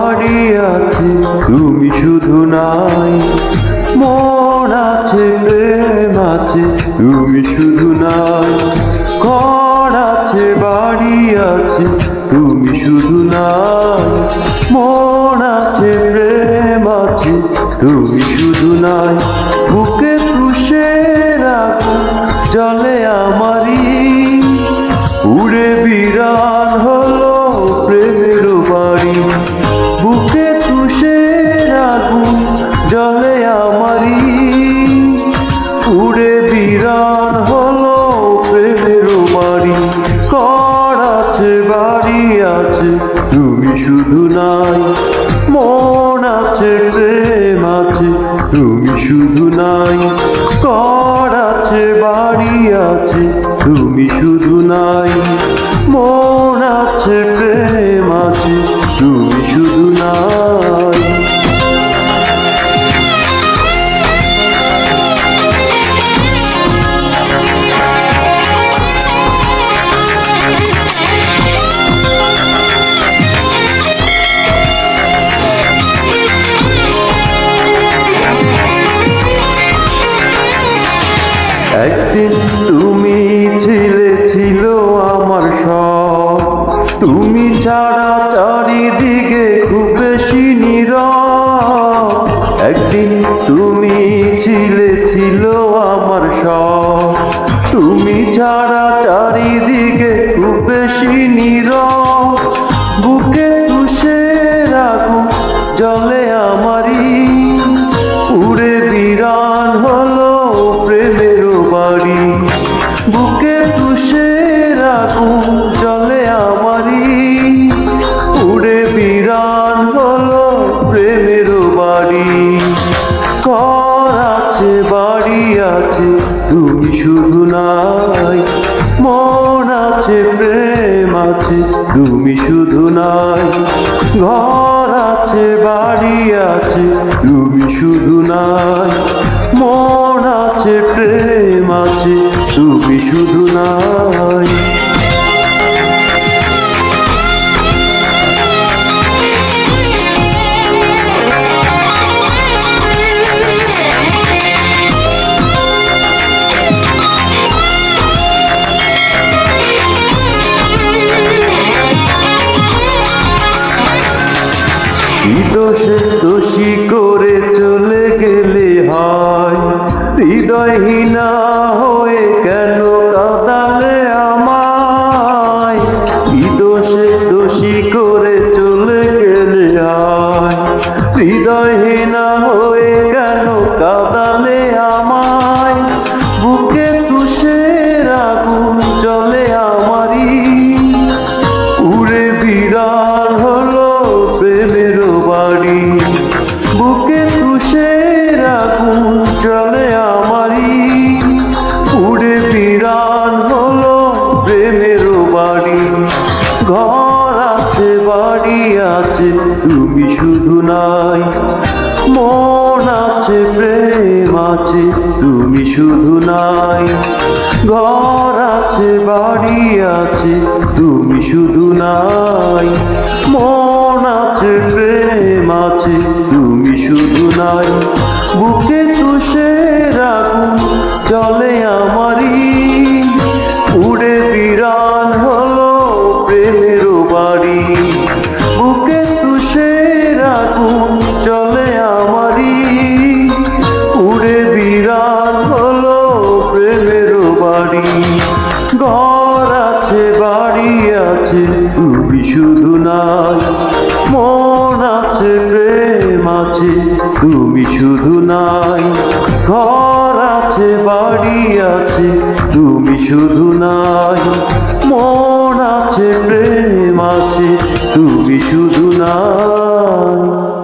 বাড়ি আছে তুমি শুধু নাই, মন আছে প্রেম আছে তুমি শুধু নাই, ঘর আছে বাড়ি আছে তুমি শুধু নাই, মন আছে প্রেম আছে তুমি শুধু নাই। বুকে তুষের আগুন জ্বলে আমারই, উড়ে বিরান হলো প্রেমের বাড়ি। বুকে তুষের আগুন জ্বলে আমারই, উড়ে বিরান হলো প্রেমের বাড়ি। ঘর আছে বাড়ি আছে তুমি শুধু নাই, মন আছে প্রেম আছে তুমি শুধু নাই, ঘর আছে বাড়ি আছে তুমি শুধু নাই, মন আছে প্রেম আছে তুমি শুধু নাই। একদিন তুমি ছিল আমার সব, তুমি ছাড়া চারিদিকে খুব বেশি নীরব। একদিন তুমি ছিল আমার সব, তুমি ছাড়া চারিদিকে খুব বেশি নীরব। বুকে তুষের আগুন জ্বলে আমারই, উড়ে বিরান হলো প্রেমের বাড়ি। বুকে তুষের আগুন জ্বলে আমারই, উড়ে বিরান হলো প্রেমের বাড়ি। ঘর আছে বাড়ি আছে তুমি শুধু নাই, মন আছে প্রেম আছে তুমি শুধু নাই, ঘর আছে বাড়ি আছে তুমি শুধু নাই, মন আছে প্রেম আছে তুমি শুধু নাই। দোষে দোষী করে চলে গেলে হয়, হৃদয়হীনা হয়ে কেন কাঁদালে আমায়। দোষে দোষী করে চলে গেলে হয়, হৃদয়হীনা হয়ে কেন কাঁদালে আমায়। বুকে তুষের আগুন জ্বলে আমারই, উড়ে বিরান হলো প্রেমের বাড়ি। বুকে তুষের আগুন জ্বলে আমারই, উড়ে বিরান হলো প্রেমের বাড়ি। ঘর আছে বাড়ি আছে তুমি শুধু নাই, মন আছে প্রেম আছে তুমি শুধু নাই, ঘর আছে বাড়ি আছে তুমি শুধু নাই, মন আছে প্রেম আছে তুমি শুধু নাই। বুকে তুষের আগুন জ্বলে আমারই, উড়ে বিরান হলো প্রেমের বাড়ি। বুকে তুষের আগুন জ্বলে আমারই, উড়ে বিরান হলো প্রেমের বাড়ি। ঘর আছে বাড়ি আছে তুমি শুধু নাই, মন আছে প্রেম আছে তুমি শুধু নাই, ঘর আছে বাড়ি আছে তুমি শুধু নাই, মন আছে প্রেম আছে তুমি শুধু নাই।